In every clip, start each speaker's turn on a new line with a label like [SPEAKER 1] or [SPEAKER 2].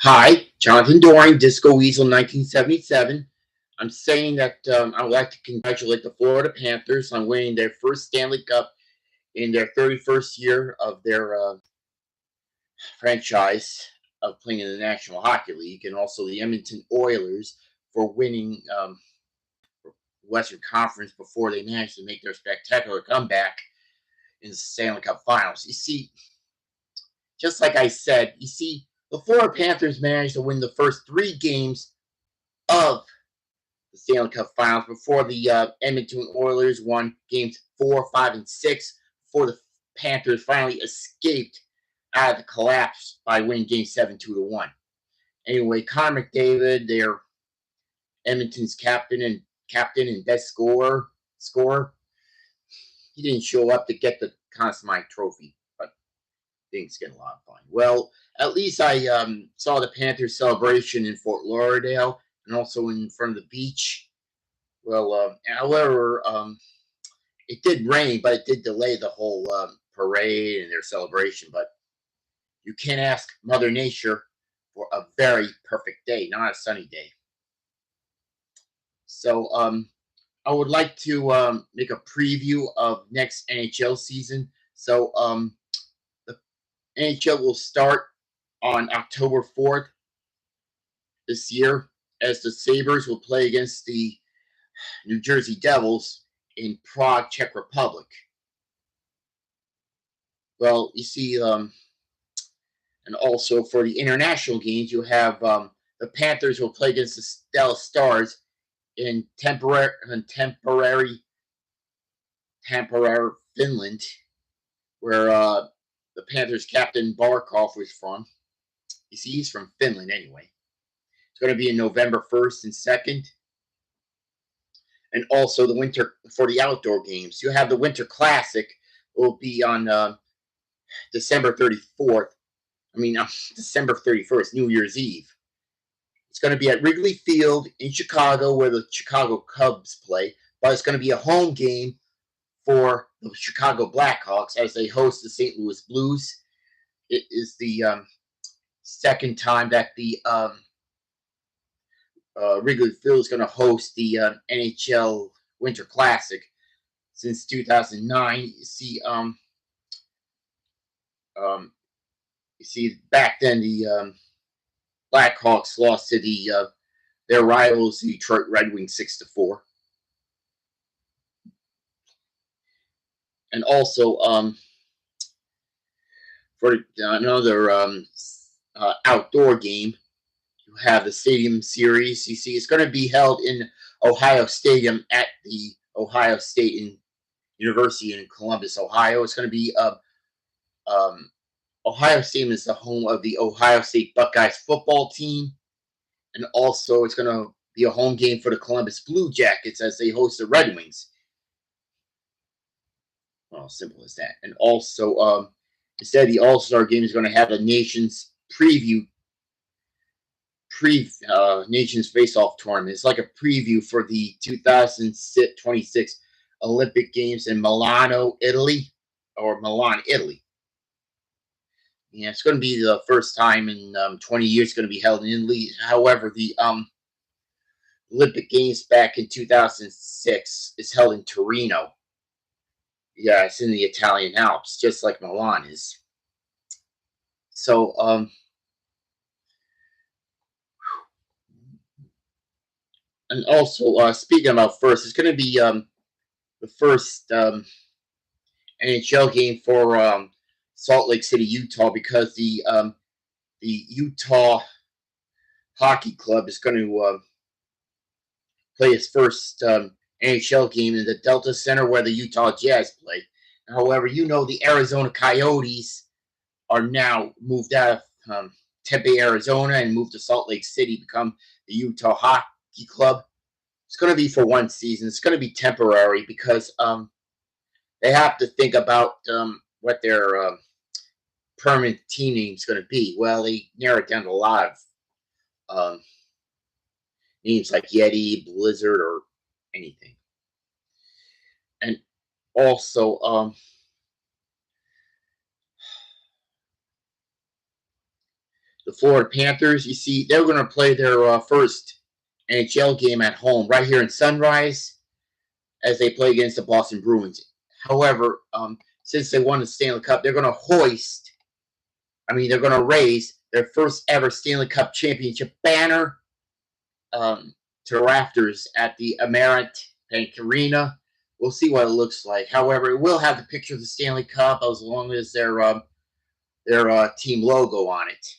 [SPEAKER 1] Hi, Jonathan Doring, Disco Weasel 1977. I'm saying that I would like to congratulate the Florida Panthers on winning their first Stanley Cup in their 31st year of their franchise of playing in the National Hockey League, and also the Edmonton Oilers for winning Western Conference before they managed to make their spectacular comeback in the Stanley Cup Finals. You see, just like I said, the Florida Panthers managed to win the first three games of the Stanley Cup Finals before the Edmonton Oilers won games 4, 5, and 6 before the Panthers finally escaped out of the collapse by winning game 7 2-1. Anyway, Connor McDavid, their Edmonton's captain and best scorer, he didn't show up to get the Conn Smythe Trophy, but things get a lot of fun. Well, at least I saw the Panthers celebration in Fort Lauderdale and also in front of the beach. Well, however, it did rain, but it did delay the whole parade and their celebration. But you can't ask Mother Nature for a very perfect day, not a sunny day. So I would like to make a preview of next NHL season. So the NHL will start on October 4th this year, as the Sabres will play against the New Jersey Devils in Prague, Czech Republic. Well, you see, and also for the international games, you have the Panthers will play against the Dallas Stars in temporary Finland, where the Panthers captain Barkov was from. You see, he's from Finland anyway. It's going to be in November 1st and 2nd. And also the winter for the outdoor games. You have the Winter Classic will be on December 34th. December 31st, New Year's Eve. It's going to be at Wrigley Field in Chicago, where the Chicago Cubs play, but it's going to be a home game for the Chicago Blackhawks as they host the St. Louis Blues. It is the second time that the Wrigley Field is going to host the NHL Winter Classic since 2009. You see, back then the Blackhawks lost to their rivals, the Detroit Red Wings, 6-4. And also for another outdoor game, you have the Stadium Series. You see, it's going to be held in Ohio Stadium at the Ohio State University in Columbus, Ohio. It's going to be Ohio Stadium is the home of the Ohio State Buckeyes football team, and also it's going to be a home game for the Columbus Blue Jackets as they host the Red Wings. Well, simple as that. And also, instead of the All-Star game, is going to have a nation's Nations Face-Off tournament. It's like a preview for the 2026 Olympic Games in Milan, Italy. Yeah, it's going to be the first time in 20 years it's going to be held in Italy. However, the Olympic Games back in 2006 is held in Torino. Yeah, it's in the Italian Alps, just like Milan is. So, and also, speaking about first, it's going to be the first NHL game for Salt Lake City, Utah, because the Utah Hockey Club is going to play its first NHL game in the Delta Center where the Utah Jazz play. However, the Arizona Coyotes are now moved out of Tempe, Arizona, and moved to Salt Lake City, become the Utah Hockey Club. It's going to be for one season. It's going to be temporary because they have to think about what their permanent team name is going to be. Well, they narrowed down to a lot of names like Yeti, Blizzard, or anything. And also, the Florida Panthers, you see, they're going to play their first NHL game at home right here in Sunrise as they play against the Boston Bruins. However, since they won the Stanley Cup, they're going to raise their first ever Stanley Cup championship banner to rafters at the Amerant Bank Arena. We'll see what it looks like. However, it will have the picture of the Stanley Cup as long as their team logo on it.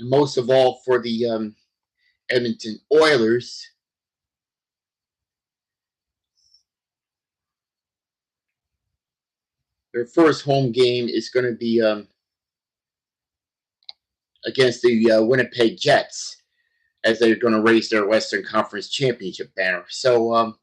[SPEAKER 1] And most of all, for the Edmonton Oilers, their first home game is going to be against the Winnipeg Jets, as they're going to raise their Western Conference Championship banner. So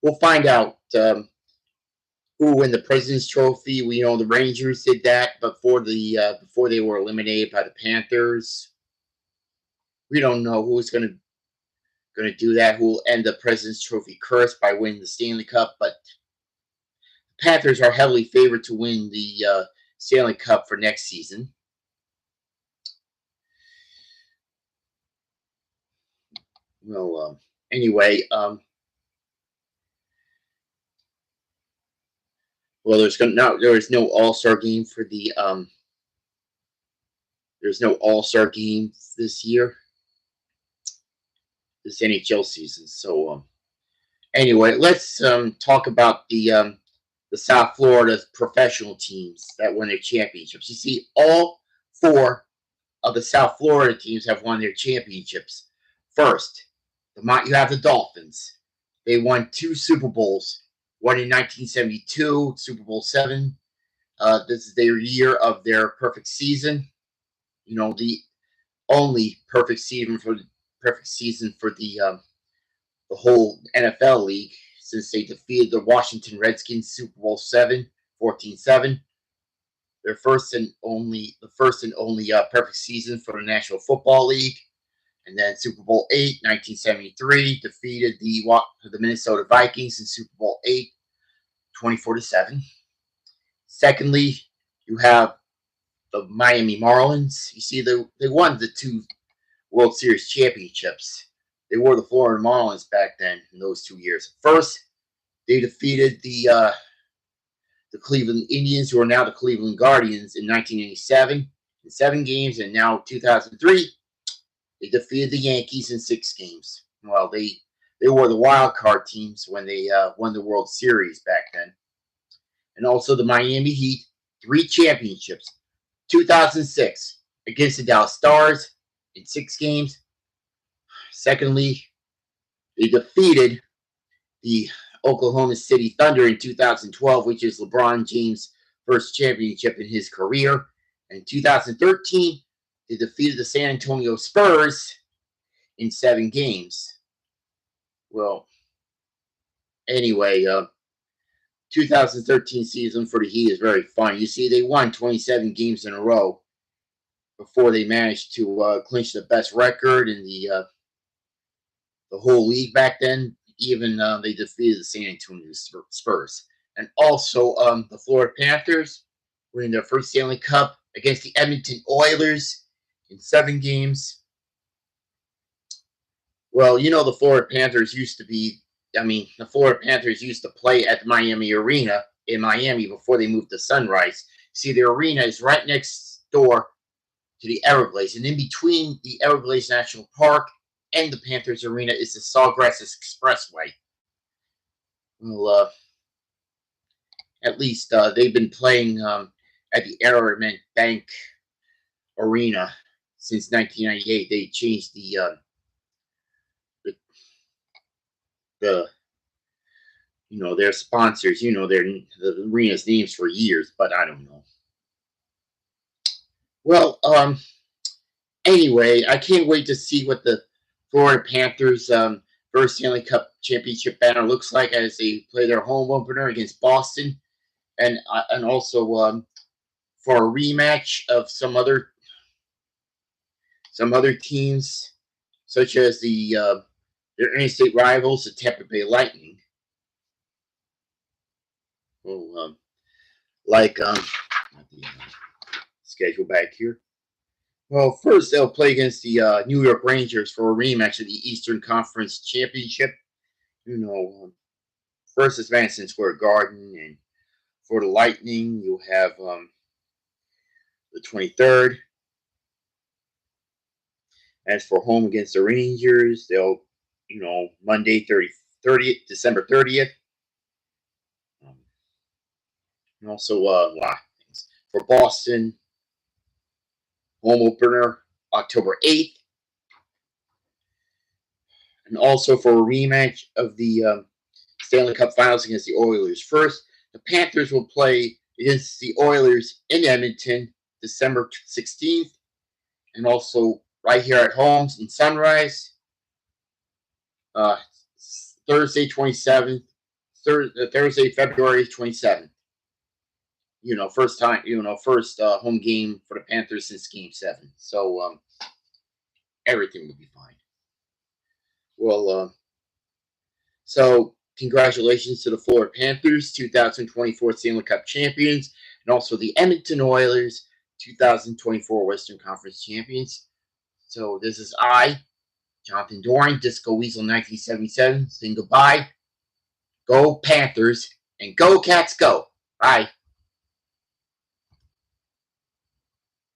[SPEAKER 1] we'll find out who will win the President's Trophy. We know the Rangers did that before they were eliminated by the Panthers. We don't know who's going to do that, who will end the President's Trophy curse by winning the Stanley Cup. But the Panthers are heavily favored to win the Stanley Cup for next season. Well, anyway, well, there is no All-Star game for the there's no All-Star game this year, this NHL season. So anyway, let's talk about the South Florida professional teams that won their championships. You see, all 4 of the South Florida teams have won their championships. First, you have the Dolphins. They won 2 Super Bowls, one in 1972, Super Bowl 7. This is their year of their perfect season. You know, the only perfect season for the whole NFL league, since they defeated the Washington Redskins Super Bowl 7, 14-7. The first and only perfect season for the National Football League. And then Super Bowl 8, 1973, defeated the Minnesota Vikings in Super Bowl 8, 24-7. Secondly, you have the Miami Marlins. You see, they won the 2 World Series championships. They were the Florida Marlins back then in those 2 years. First, they defeated the Cleveland Indians, who are now the Cleveland Guardians, in 1987 in 7 games, and now 2003. They defeated the Yankees in 6 games. Well, they were the wild card teams when they won the World Series back then. And also the Miami Heat, 3 championships. 2006 against the Dallas Stars in 6 games. Secondly, they defeated the Oklahoma City Thunder in 2012, which is LeBron James' first championship in his career. And in 2013, they defeated the San Antonio Spurs in 7 games. Well, anyway, 2013 season for the Heat is very fun. You see, they won 27 games in a row before they managed to clinch the best record in the whole league back then. Even they defeated the San Antonio Spurs. And also the Florida Panthers winning their first Stanley Cup against the Edmonton Oilers in 7 games. Well, you know, the Florida Panthers used to play at the Miami Arena in Miami before they moved to Sunrise. See, the arena is right next door to the Everglades. And in between the Everglades National Park and the Panthers Arena is the Sawgrass Expressway. Well, at least they've been playing at the Amerant Bank Arena since 1998. They changed the their sponsors, the arena's names for years, but I don't know. Well, anyway, I can't wait to see what the Florida Panthers first Stanley Cup championship banner looks like as they play their home opener against Boston, and also for a rematch of some other teams, such as their in-state rivals, the Tampa Bay Lightning. Well, Like not the schedule back here. Well, first they'll play against the New York Rangers for a rematch of the Eastern Conference Championship. You know, first is Madison Square Garden, and for the Lightning, you'll have the 23rd. As for home against the Rangers, they'll, Monday 30th, December 30th. And also, a lot of things. For Boston, home opener October 8th. And also for a rematch of the Stanley Cup Finals against the Oilers. First, the Panthers will play against the Oilers in Edmonton December 16th. And also right here at home in Sunrise, Thursday 27th, Thursday February 27th. First time, first home game for the Panthers since Game 7. So everything will be fine. Well, so congratulations to the Florida Panthers, 2024 Stanley Cup champions, and also the Edmonton Oilers, 2024 Western Conference champions. So this is Jonathan Doran, Disco Weasel 1977, saying goodbye. Go Panthers, and go Cats go. Bye.